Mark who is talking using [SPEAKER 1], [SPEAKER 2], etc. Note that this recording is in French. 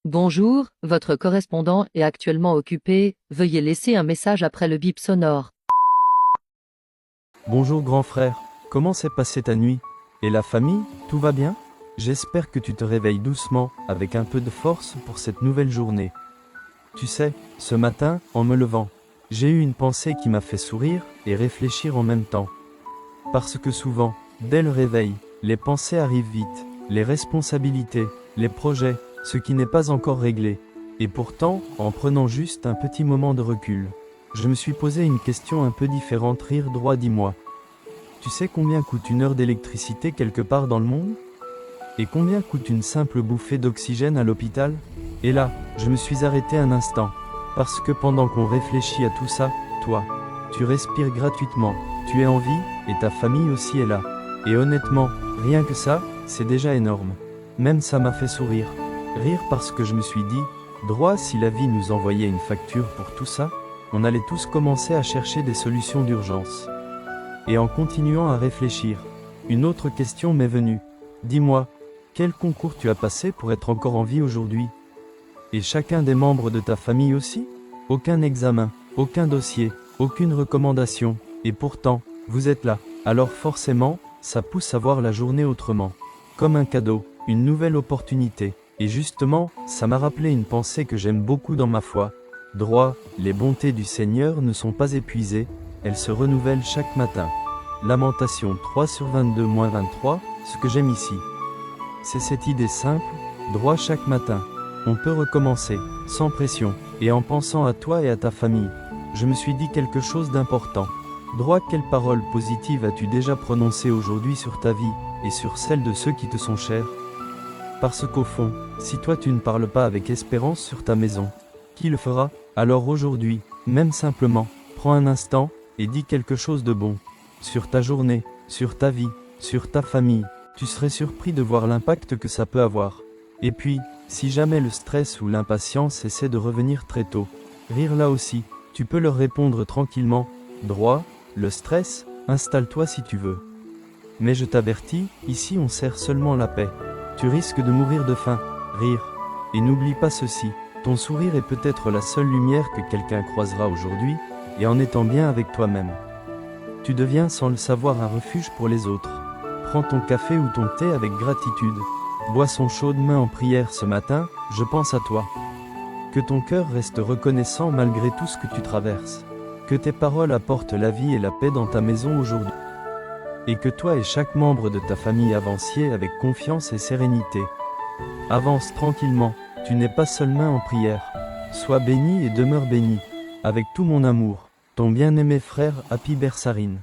[SPEAKER 1] Bonjour, votre correspondant est actuellement occupé, veuillez laisser un message après le bip sonore.
[SPEAKER 2] Bonjour grand frère, comment s'est passée ta nuit? Et la famille, tout va bien? J'espère que tu te réveilles doucement, avec un peu de force pour cette nouvelle journée. Tu sais, ce matin, en me levant, j'ai eu une pensée qui m'a fait sourire et réfléchir en même temps. Parce que souvent, dès le réveil, les pensées arrivent vite, les responsabilités, les projets, ce qui n'est pas encore réglé. Et pourtant, en prenant juste un petit moment de recul, je me suis posé une question un peu différente. Rire droit, dis-moi. Tu sais combien coûte une heure d'électricité quelque part dans le monde? Et combien coûte une simple bouffée d'oxygène à l'hôpital? Et là, je me suis arrêté un instant. Parce que pendant qu'on réfléchit à tout ça, toi, tu respires gratuitement, tu es en vie, et ta famille aussi est là. Et honnêtement, rien que ça, c'est déjà énorme. Même ça m'a fait sourire. Rire parce que je me suis dit, droit, si la vie nous envoyait une facture pour tout ça, on allait tous commencer à chercher des solutions d'urgence. Et en continuant à réfléchir, une autre question m'est venue. Dis-moi, quel concours tu as passé pour être encore en vie aujourd'hui? Et chacun des membres de ta famille aussi? Aucun examen, aucun dossier, aucune recommandation, et pourtant, vous êtes là. Alors forcément, ça pousse à voir la journée autrement. Comme un cadeau, une nouvelle opportunité. Et justement, ça m'a rappelé une pensée que j'aime beaucoup dans ma foi. Droit, les bontés du Seigneur ne sont pas épuisées, elles se renouvellent chaque matin. Lamentation 3/22-23, ce que j'aime ici, c'est cette idée simple, droit chaque matin. On peut recommencer, sans pression, et en pensant à toi et à ta famille. Je me suis dit quelque chose d'important. Droit, quelle parole positive as-tu déjà prononcée aujourd'hui sur ta vie, et sur celle de ceux qui te sont chers? Parce qu'au fond, si toi tu ne parles pas avec espérance sur ta maison, qui le fera? Alors aujourd'hui, même simplement, prends un instant, et dis quelque chose de bon. Sur ta journée, sur ta vie, sur ta famille. Tu serais surpris de voir l'impact que ça peut avoir. Et puis, si jamais le stress ou l'impatience essaie de revenir très tôt, rire là aussi, tu peux leur répondre tranquillement, droit, le stress, installe-toi si tu veux. Mais je t'avertis, ici on sert seulement la paix. Tu risques de mourir de faim, rire. Et n'oublie pas ceci, ton sourire est peut-être la seule lumière que quelqu'un croisera aujourd'hui, et en étant bien avec toi-même, tu deviens sans le savoir un refuge pour les autres. Prends ton café ou ton thé avec gratitude. Boisson chaude, main en prière ce matin, je pense à toi. Que ton cœur reste reconnaissant malgré tout ce que tu traverses. Que tes paroles apportent la vie et la paix dans ta maison aujourd'hui. Et que toi et chaque membre de ta famille avanciez avec confiance et sérénité. Avance tranquillement, tu n'es pas seul main en prière. Sois béni et demeure béni. Avec tout mon amour, ton bien-aimé frère Happy Bersarine.